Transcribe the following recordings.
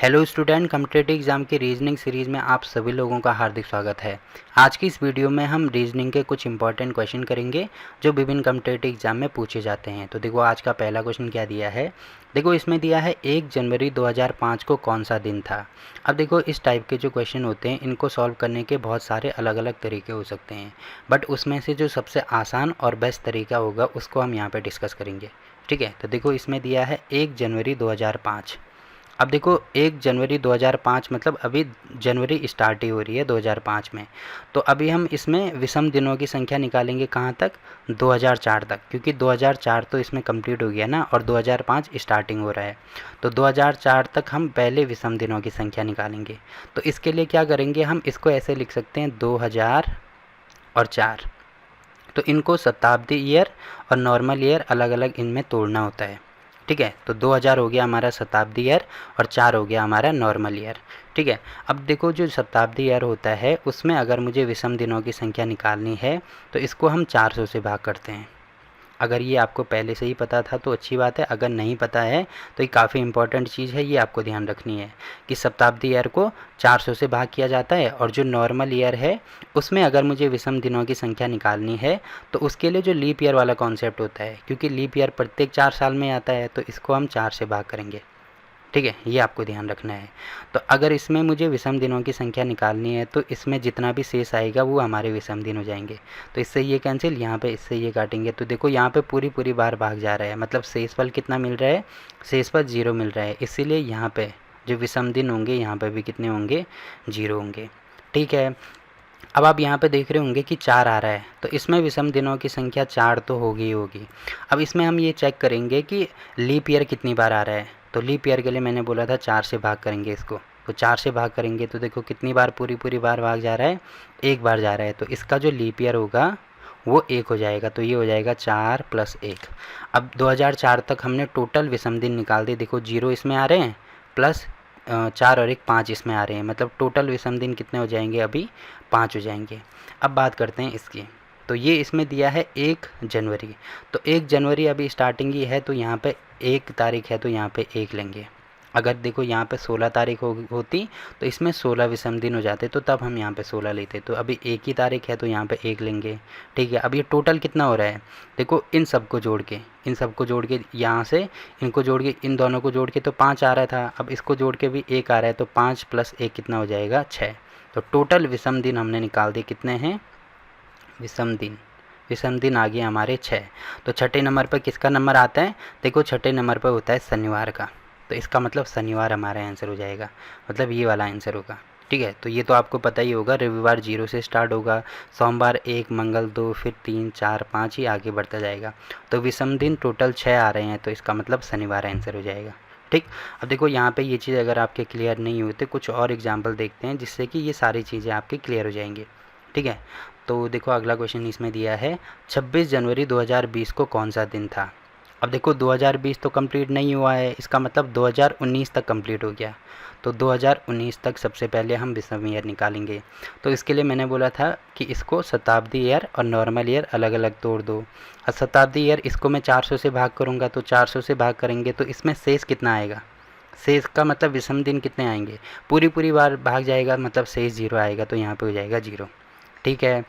Hello student, competitive exam की reasoning series में आप सभी लोगों का हार्दिक स्वागत है। आज की इस वीडियो में हम रीजनिंग के कुछ इंपॉर्टेंट क्वेश्चन करेंगे जो विभिन्न कॉम्पिटिटिव एग्ज़ाम में पूछे जाते हैं। तो देखो आज का पहला क्वेश्चन क्या दिया है। देखो इसमें दिया है 1 जनवरी 2005 को कौन सा दिन था। अब देखो इस टाइप के जो क्वेश्चन होते हैं इनको सॉल्व करने के बहुत सारे अलग अलग तरीके हो सकते हैं, बट उसमें से जो सबसे आसान और बेस्ट तरीका होगा उसको हम यहाँ पर डिस्कस करेंगे। ठीक है, तो देखो इसमें दिया है 1 जनवरी 2005। अब देखो 1 जनवरी 2005 मतलब अभी जनवरी स्टार्ट ही हो रही है 2005 में। तो अभी हम इसमें विषम दिनों की संख्या निकालेंगे कहाँ तक, 2004 तक, क्योंकि 2004 तो इसमें कंप्लीट हो गया ना और 2005 स्टार्टिंग हो रहा है। तो 2004 तक हम पहले विषम दिनों की संख्या निकालेंगे। तो इसके लिए क्या करेंगे, हम इसको ऐसे लिख सकते हैं 2000 और 4। तो इनको शताब्दी ईयर और नॉर्मल ईयर अलग अलग इनमें तोड़ना होता है। ठीक है, तो 2000 हो गया हमारा शताब्दी ईयर और 4 हो गया हमारा नॉर्मल ईयर। ठीक है, अब देखो जो शताब्दी ईयर होता है उसमें अगर मुझे विषम दिनों की संख्या निकालनी है तो इसको हम 400 से भाग करते हैं। अगर ये आपको पहले से ही पता था तो अच्छी बात है, अगर नहीं पता है तो ये काफ़ी इंपॉर्टेंट चीज़ है, ये आपको ध्यान रखनी है कि शताब्दी ईयर को 400 से भाग किया जाता है। और जो नॉर्मल ईयर है उसमें अगर मुझे विषम दिनों की संख्या निकालनी है तो उसके लिए जो लीप ईयर वाला कॉन्सेप्ट होता है, क्योंकि लीप ईयर प्रत्येक 4 साल में आता है, तो इसको हम 4 से भाग करेंगे। ठीक है, ये आपको ध्यान रखना है। तो अगर इसमें मुझे विषम दिनों की संख्या निकालनी है तो इसमें जितना भी शेष आएगा वो हमारे विषम दिन हो जाएंगे। तो इससे ये कैंसिल, यहाँ पे इससे ये काटेंगे तो देखो यहाँ पे पूरी पूरी बार भाग जा रहा है, मतलब शेषफल कितना मिल रहा है, शेषफल 0 मिल रहा है। इसीलिए यहाँ पे जो विषम दिन होंगे यहाँ पे भी कितने होंगे, 0 होंगे। ठीक है, अब आप यहाँ पे देख रहे होंगे कि 4 आ रहा है, तो इसमें विषम दिनों की संख्या 4 तो होगी ही होगी। अब इसमें हम ये चेक करेंगे कि लीप ईयर कितनी बार आ रहा है। तो लीप ईयर के लिए मैंने बोला था 4 से भाग करेंगे इसको, तो 4 से भाग करेंगे तो देखो कितनी बार पूरी पूरी बार भाग जा रहा है, 1 बार जा रहा है। तो इसका जो लीप ईयर होगा वो 1 हो जाएगा, तो ये हो जाएगा 4 + 1। अब 2004 तक हमने टोटल विषम दिन निकाल दिए। देखो 0 इसमें आ रहे हैं प्लस 4 और 1 5 इसमें आ रहे हैं, मतलब टोटल विषम दिन कितने हो जाएंगे, अभी 5 हो जाएंगे। अब बात करते हैं इसकी। तो ये इसमें दिया है 1 जनवरी, तो 1 जनवरी अभी स्टार्टिंग ही है तो यहाँ पे 1 तारीख है तो यहाँ पे 1 लेंगे। अगर देखो यहाँ पे 16 तारीख होती तो इसमें 16 विषम दिन हो जाते, तो तब हम यहाँ पे 16 लेते। तो अभी 1 ही तारीख है तो यहाँ पे 1 लेंगे। ठीक है, अब ये टोटल कितना हो रहा है, देखो इन सबको जोड़ के यहाँ से इनको जोड़ के इन दोनों को जोड़ के तो 5 आ रहा था, अब इसको जोड़ के भी 1 आ रहा है, तो 5 + 1 कितना हो जाएगा, 6। तो टोटल विषम दिन हमने निकाल दिए, कितने हैं विषम दिन आ गए हमारे 6। तो छठे नंबर पर किसका नंबर आता है, देखो छठे नंबर पर होता है शनिवार का, तो इसका मतलब शनिवार हमारा आंसर हो जाएगा, मतलब ये वाला आंसर होगा। ठीक है, तो ये तो आपको पता ही होगा, रविवार 0 से स्टार्ट होगा, सोमवार 1, मंगल 2, फिर 3, 4, 5 ही आगे बढ़ता जाएगा। तो विषम दिन टोटल 6 आ रहे हैं, तो इसका मतलब शनिवार आंसर हो जाएगा। ठीक, अब देखो यहाँ पे ये चीज़ अगर आपके क्लियर नहीं हुई तो कुछ और एग्जाम्पल देखते हैं जिससे कि ये सारी चीज़ें आपकी क्लियर हो जाएंगी। ठीक है, तो देखो अगला क्वेश्चन इसमें दिया है 26 जनवरी 2020 को कौन सा दिन था। अब देखो 2020 तो कंप्लीट नहीं हुआ है, इसका मतलब 2019 तक कंप्लीट हो गया। तो 2019 तक सबसे पहले हम विषम ईयर निकालेंगे। तो इसके लिए मैंने बोला था कि इसको शताब्दी ईयर और नॉर्मल ईयर अलग अलग तोड़ दो। और शताब्दी ईयर इसको मैं 400 से भाग करूँगा, तो 400 से भाग करेंगे तो इसमें शेष कितना आएगा, शेष का मतलब विषम दिन कितने आएंगे, पूरी पूरी बार भाग जाएगा मतलब शेष 0 आएगा, तो यहाँ पे हो जाएगा 0। ठीक है,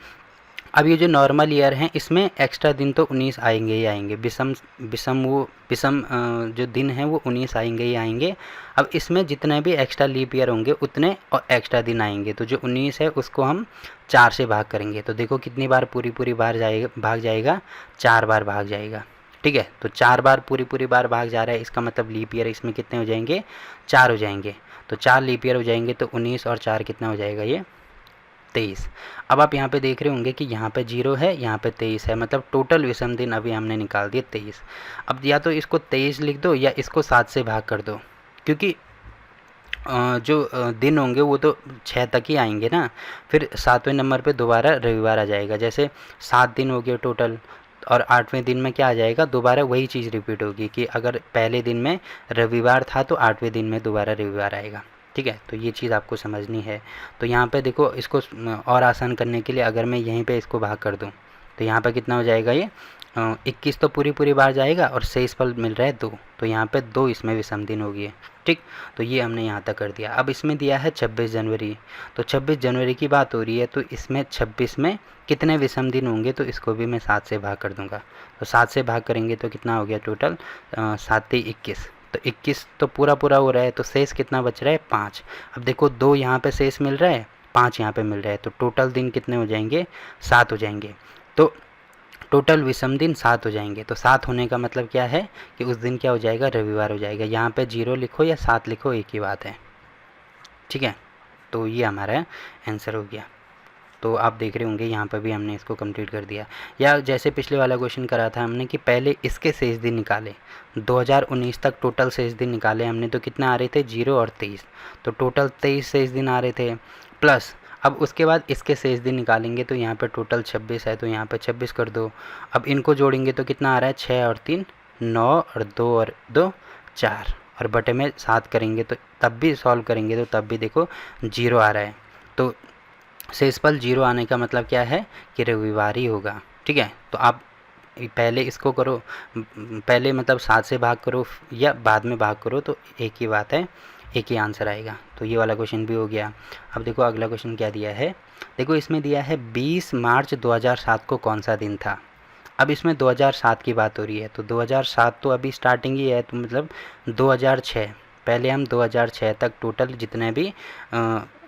अब ये जो नॉर्मल ईयर हैं इसमें एक्स्ट्रा दिन तो 19 आएंगे ही आएंगे, विषम जो दिन हैं वो 19 आएंगे ही आएंगे। अब इसमें जितने भी एक्स्ट्रा लीप ईयर होंगे उतने और एक्स्ट्रा दिन आएंगे, तो जो 19 है उसको हम 4 से भाग करेंगे। तो देखो कितनी बार पूरी पूरी बार भाग जाएगा, 4 बार भाग जाएगा। ठीक है, तो 4 बार पूरी पूरी बार भाग जा रहा है, इसका मतलब लीप ईयर इसमें कितने हो जाएंगे, 4 हो जाएंगे। तो 4 लीप ईयर हो जाएंगे, तो 19 और 4 कितना हो जाएगा, ये 23। अब आप यहाँ पे देख रहे होंगे कि यहाँ पे 0 है, यहाँ पे 23 है, मतलब टोटल विषम दिन अभी हमने निकाल दिए 23। अब या तो इसको 23 लिख दो या इसको 7 से भाग कर दो, क्योंकि जो दिन होंगे वो तो 6 तक ही आएंगे ना, फिर 7वें नंबर पे दोबारा रविवार आ जाएगा। जैसे 7 दिन हो गए टोटल और 8वें दिन में क्या आ जाएगा, दोबारा वही चीज़ रिपीट होगी कि अगर पहले दिन में रविवार था तो 8वें दिन में दोबारा रविवार आएगा। ठीक है, तो ये चीज़ आपको समझनी है। तो यहाँ पे देखो इसको और आसान करने के लिए अगर मैं यहीं पे इसको भाग कर दूँ तो यहाँ पे कितना हो जाएगा ये 21 तो पूरी पूरी बार जाएगा और शेष फल मिल रहा है 2, तो यहाँ पे 2 इसमें विषम दिन होगी। ठीक, तो ये हमने यहाँ तक कर दिया। अब इसमें दिया है 26 जनवरी, तो 26 जनवरी की बात हो रही है, तो इसमें 26 में कितने विषम दिन होंगे, तो इसको भी मैं 7 से भाग कर दूंगा। तो 7 से भाग करेंगे तो कितना हो गया टोटल 7 21, तो 21 तो पूरा पूरा हो रहा है, तो शेष कितना बच रहा है 5। अब देखो 2 यहाँ पे शेष मिल रहा है, 5 यहाँ पे मिल रहा है, तो टोटल दिन कितने हो जाएंगे 7 हो जाएंगे। तो टोटल विषम दिन 7 हो जाएंगे। तो 7 होने का मतलब क्या है कि उस दिन क्या हो जाएगा, रविवार हो जाएगा। यहाँ पे 0 लिखो या 7 लिखो, एक ही बात है। ठीक है, तो ये हमारा आंसर हो गया। तो आप देख रहे होंगे यहाँ पर भी हमने इसको कंप्लीट कर दिया। या जैसे पिछले वाला क्वेश्चन करा था हमने कि पहले इसके शेष दिन निकाले, 2019 तक टोटल शेष दिन निकाले हमने, तो कितना आ रहे थे 0 और 23, तो टोटल 23 शेष दिन आ रहे थे। प्लस अब उसके बाद इसके शेष दिन निकालेंगे, तो यहाँ पे टोटल 26 है, तो यहाँ पे 26 कर दो। अब इनको जोड़ेंगे तो कितना आ रहा है 6 और 3 9 और 2 और 2 4 और बटे में 7 करेंगे, तो तब भी सॉल्व करेंगे तो तब भी देखो 0 आ रहा है। तो शेषफल 0 आने का मतलब क्या है कि रविवार ही होगा। ठीक है, तो आप पहले इसको करो, पहले मतलब 7 से भाग करो या बाद में भाग करो, तो एक ही बात है, एक ही आंसर आएगा। तो ये वाला क्वेश्चन भी हो गया। अब देखो अगला क्वेश्चन क्या दिया है। देखो इसमें दिया है 20 मार्च 2007 को कौन सा दिन था। अब इसमें 2007 की बात हो रही है, तो 2007 तो अभी स्टार्टिंग ही है, तो मतलब 2006, पहले हम 2006 तक टोटल जितने भी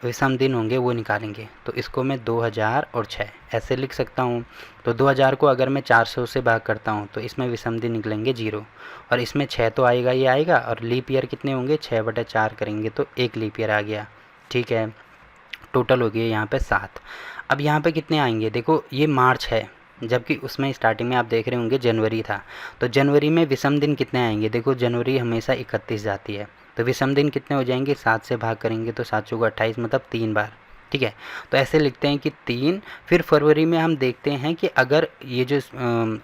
विषम दिन होंगे वो निकालेंगे। तो इसको मैं 2000 और 6 ऐसे लिख सकता हूँ। तो 2000 को अगर मैं 400 से भाग करता हूँ तो इसमें विषम दिन निकलेंगे 0, और इसमें 6 तो आएगा ही आएगा, और लीप ईयर कितने होंगे 6/4 करेंगे तो एक लीप ईयर आ गया। ठीक है, टोटल हो गया यहाँ पे 7। अब यहाँ पे कितने आएंगे, देखो ये मार्च है, जबकि उसमें स्टार्टिंग में आप देख रहे होंगे जनवरी था, तो जनवरी में विषम दिन कितने आएंगे। देखो जनवरी हमेशा 31 जाती है, तो विषम दिन कितने हो जाएंगे 7 से भाग करेंगे तो 7 चौको 28, मतलब 3 बार। ठीक है, तो ऐसे लिखते हैं कि 3। फिर फरवरी में हम देखते हैं कि अगर ये जो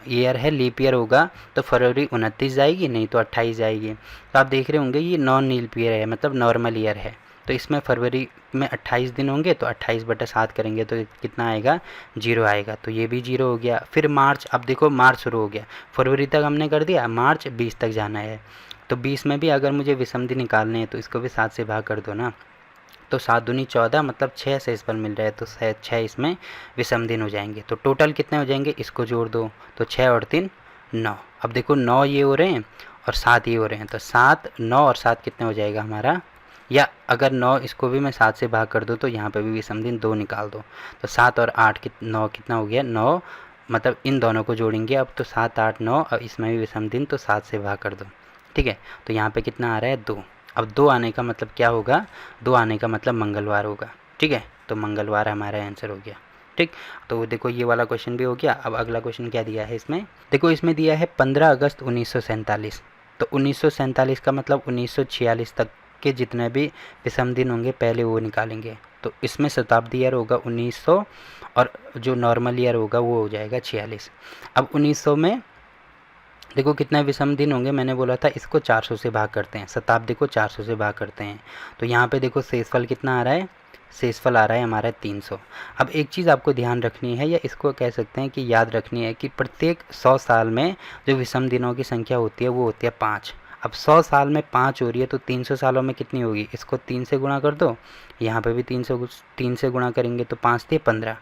ईयर है लीप ईयर होगा तो फरवरी 29 जाएगी, नहीं तो 28 जाएगी। तो आप देख रहे होंगे ये नॉन लीप ईयर है, मतलब नॉर्मल ईयर है, तो इसमें फरवरी में 28 दिन होंगे, तो 28/7 करेंगे तो कितना आएगा 0 आएगा, तो ये भी 0 हो गया। फिर मार्च, अब देखो मार्च शुरू हो गया, फरवरी तक हमने कर दिया, मार्च 20 तक जाना है, तो 20 में भी अगर मुझे विषम दिन निकालने हैं तो इसको भी 7 से भाग कर दो ना, तो 7 दूनी 14, मतलब 6 शेषफल मिल रहा है, तो 6 इसमें विषम दिन हो जाएंगे। तो टोटल कितने हो जाएंगे, इसको जोड़ दो, तो 6 और 3 9। अब देखो 9 ये हो रहे हैं और 7 ये हो रहे हैं, तो 7 9 और 7 कितने हो जाएगा हमारा, या अगर 9 इसको भी मैं 7 से भाग कर दूँ तो यहाँ पे भी विषम दिन 2 निकाल दो, तो 7 और 8 9 कितना हो गया 9, मतलब इन दोनों को जोड़ेंगे अब, तो 7 8 9, और इसमें भी विषम दिन, तो 7 से भाग कर दो। ठीक है, तो यहाँ पे कितना आ रहा है 2। अब 2 आने का मतलब क्या होगा, 2 आने का मतलब मंगलवार होगा। ठीक है, तो मंगलवार हमारा आंसर हो गया। ठीक, तो देखो ये वाला क्वेश्चन भी हो गया। अब अगला क्वेश्चन क्या दिया है इसमें, देखो इसमें दिया है 15 अगस्त 1947, तो 1947 का मतलब 1946 तक के जितने भी विषम दिन होंगे पहले वो निकालेंगे। तो इसमें शताब्दी ईयर होगा 1900 और जो नॉर्मल ईयर होगा वो हो जाएगा 46। अब 1900 में देखो कितने विषम दिन होंगे, मैंने बोला था इसको 400 से भाग करते हैं, शताब्दी को 400 से भाग करते हैं, तो यहाँ पे देखो शेषफल कितना आ रहा है, शेषफल आ रहा है हमारा 300। अब एक चीज़ आपको ध्यान रखनी है, या इसको कह सकते हैं कि याद रखनी है, कि प्रत्येक 100 साल में जो विषम दिनों की संख्या होती है वो होती है 5। अब 100 साल में 5 हो रही है, तो 300 सालों में कितनी होगी, इसको 3 से गुणा कर दो, यहाँ पे भी 3 से गुणा करेंगे तो 5 थे 15।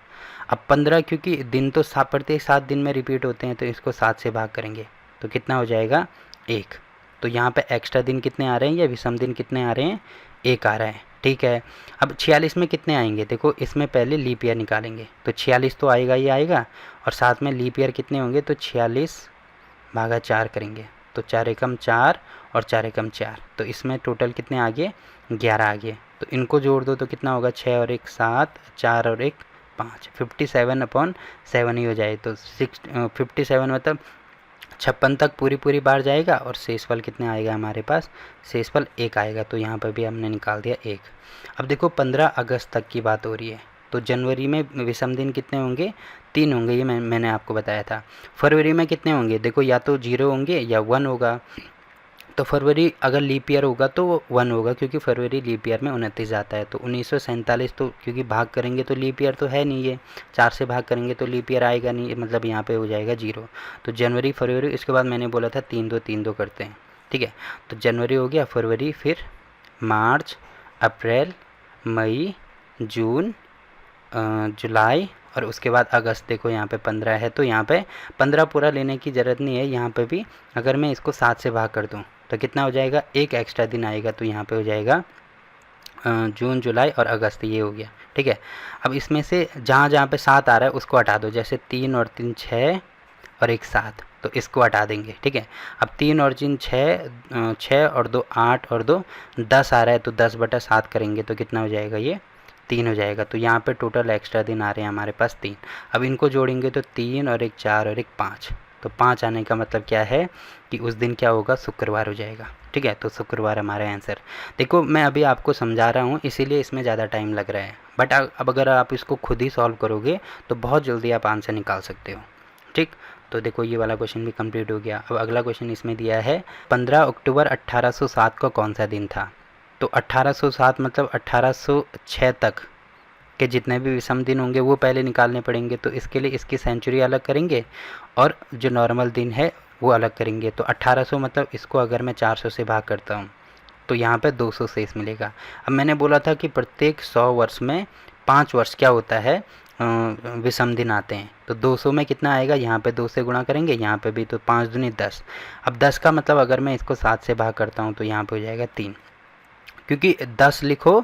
अब 15 क्योंकि दिन तो प्रत्येक 7 दिन में रिपीट होते हैं, तो इसको 7 से भाग करेंगे तो कितना हो जाएगा 1। तो यहाँ पे एक्स्ट्रा दिन कितने आ रहे हैं, या विषम दिन कितने आ रहे हैं, 1 आ रहा है। ठीक है, अब 46 में कितने आएंगे, देखो इसमें पहले लीप ईयर निकालेंगे, तो 46 तो आएगा ही आएगा, और साथ में लीप ईयर कितने होंगे, तो 46/4 करेंगे, तो 4 एकम 4 और 4 एकम 4, तो इसमें टोटल कितने आ गए 11 आ गए। तो इनको जोड़ दो तो कितना होगा 6 और 1 7, 4 और 1 5, 57/7 ही हो जाए, तो 57 मतलब 56 तक पूरी बार जाएगा, और शेषफल कितने आएगा हमारे पास, शेषफल 1 आएगा, तो यहाँ पर भी हमने निकाल दिया 1। अब देखो 15 अगस्त तक की बात हो रही है, तो जनवरी में विषम दिन कितने होंगे 3 होंगे, ये मैंने आपको बताया था। फरवरी में कितने होंगे, देखो या तो 0 होंगे या 1 होगा। तो फरवरी अगर लीप ईयर होगा तो वो 1 होगा, क्योंकि फरवरी लीप ईयर में 29 आता है। तो 1947 तो क्योंकि भाग करेंगे तो लीप ईयर तो है नहीं, ये 4 से भाग करेंगे तो लीप ईयर आएगा नहीं, मतलब यहाँ पे हो जाएगा 0। तो जनवरी फरवरी, इसके बाद मैंने बोला था 3-2 करते हैं, ठीक है। तो जनवरी हो गया, फरवरी, फिर मार्च, अप्रैल, मई, जून, जुलाई और उसके बाद अगस्त। देखो यहाँ पे 15 है, तो यहाँ पे 15 पूरा लेने की ज़रूरत नहीं है। यहाँ पे भी अगर मैं इसको 7 से भाग कर दूँ तो कितना हो जाएगा, एक एक्स्ट्रा दिन आएगा। तो यहाँ पे हो जाएगा जून, जुलाई और अगस्त, ये हो गया, ठीक है। अब इसमें से जहाँ जहाँ पे 7 आ रहा है उसको हटा दो, जैसे 3 और 3 6 और 1 7, तो इसको हटा देंगे, ठीक है। अब 3 और 3 6 और 2 8 और 2 10 आ रहा है, तो 10/7 करेंगे तो कितना हो जाएगा, ये 3 हो जाएगा। तो यहाँ पे टोटल एक्स्ट्रा दिन आ रहे हैं हमारे पास 3। अब इनको जोड़ेंगे तो 3 और 1 4 और 1 5, तो 5 आने का मतलब क्या है कि उस दिन क्या होगा, शुक्रवार हो जाएगा, ठीक है। तो शुक्रवार हमारा आंसर। देखो मैं अभी आपको समझा रहा हूँ इसीलिए इसमें ज़्यादा टाइम लग रहा है, बट अब अगर आप इसको खुद ही सॉल्व करोगे तो बहुत जल्दी आप आंसर निकाल सकते हो, ठीक। तो देखो ये वाला क्वेश्चन भी कंप्लीट हो गया। अब अगला क्वेश्चन इसमें दिया है 15 अक्टूबर 1807 का कौन सा दिन था। तो 1807 मतलब 1806 तक के जितने भी विषम दिन होंगे वो पहले निकालने पड़ेंगे। तो इसके लिए इसकी सेंचुरी अलग करेंगे और जो नॉर्मल दिन है वो अलग करेंगे। तो 1800 मतलब इसको अगर मैं 400 से भाग करता हूँ तो यहाँ पे 200 शेष मिलेगा। अब मैंने बोला था कि प्रत्येक 100 वर्ष में 5 वर्ष क्या होता है, विषम दिन आते हैं। तो 200 में कितना आएगा, यहाँ पे 2 से गुणा करेंगे, यहाँ पे भी, तो 5 दूनी 10। अब 10 का मतलब अगर मैं इसको 7 से भाग करता हूँ तो यहाँ पे हो जाएगा 3, क्योंकि 10 लिखो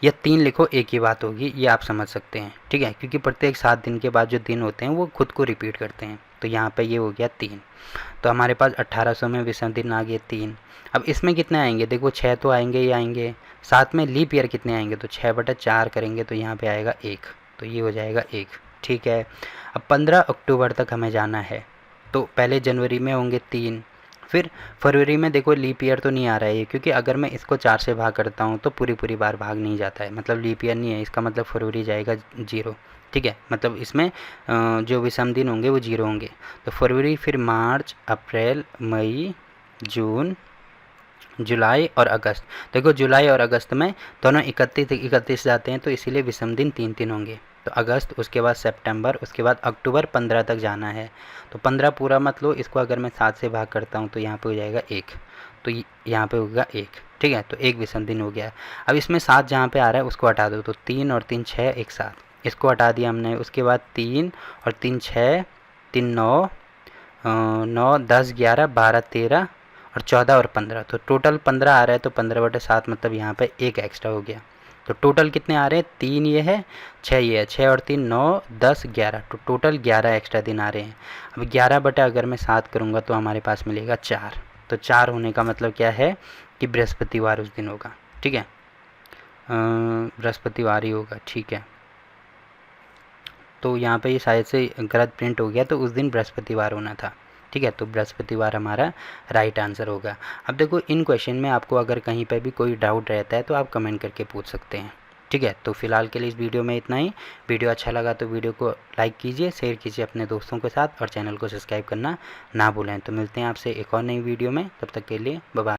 या 3 लिखो एक ही बात होगी, ये आप समझ सकते हैं, ठीक है। क्योंकि प्रत्येक 7 दिन के बाद जो दिन होते हैं वो खुद को रिपीट करते हैं। तो यहाँ पे ये हो गया 3। तो हमारे पास 1800 में विषम दिन आ गए 3। अब इसमें कितने आएंगे, देखो 6 तो आएंगे ही आएंगे, साथ में लीप ईयर कितने आएंगे, तो 6/4 करेंगे तो यहाँ पे आएगा 1, तो ये हो जाएगा 1, ठीक है। अब 15 अक्टूबर तक हमें जाना है, तो पहले जनवरी में होंगे 3, फिर फरवरी में देखो लीप ईयर तो नहीं आ रहा है ये, क्योंकि अगर मैं इसको 4 से भाग करता हूँ तो पूरी बार भाग नहीं जाता है, मतलब लीप ईयर नहीं है, इसका मतलब फरवरी जाएगा 0, ठीक है। मतलब इसमें जो विषम दिन होंगे वो 0 होंगे। तो फरवरी, फिर मार्च, अप्रैल, मई, जून, जुलाई और अगस्त। देखो जुलाई और अगस्त में दोनों 31 जाते हैं, तो इसीलिए विषम दिन 3 होंगे। तो अगस्त, उसके बाद सितंबर, उसके बाद अक्टूबर, 15 तक जाना है। तो 15 पूरा मत लो, इसको अगर मैं 7 से भाग करता हूँ तो यहाँ पे हो जाएगा 1, तो यहाँ पे होगा 1, ठीक है। तो 1 विषम दिन हो गया। अब इसमें 7 जहाँ पे आ रहा है उसको हटा दो, तो 3 और 3 6 1 7, इसको हटा दिया हमने। उसके बाद 3 और 3 6, 3 9, 9 10 11 12 13 और 14 और 15, तो टोटल 15 आ रहा है। तो 15/7 मतलब यहाँ पे 1 एक्स्ट्रा हो गया। तो टोटल कितने आ रहे हैं, 3 ये है, 6 ये है, 6 और 3 9 10 11, तो टोटल 11 एक्स्ट्रा दिन आ रहे हैं। अब 11 अगर मैं 7 करूँगा तो हमारे पास मिलेगा 4। तो 4 होने का मतलब क्या है कि बृहस्पतिवार उस दिन होगा, ठीक है, बृहस्पतिवार ही होगा, ठीक है। तो यहाँ पे ये शायद से गलत प्रिंट हो गया, तो उस दिन बृहस्पतिवार होना था, ठीक है। तो बृहस्पतिवार हमारा राइट आंसर होगा। अब देखो इन क्वेश्चन में आपको अगर कहीं पर भी कोई डाउट रहता है तो आप कमेंट करके पूछ सकते हैं, ठीक है। तो फिलहाल के लिए इस वीडियो में इतना ही। वीडियो अच्छा लगा तो वीडियो को लाइक कीजिए, शेयर कीजिए अपने दोस्तों के साथ और चैनल को सब्सक्राइब करना ना भूलें। तो मिलते हैं आपसे एक और नई वीडियो में, तब तक के लिए बाय बाय।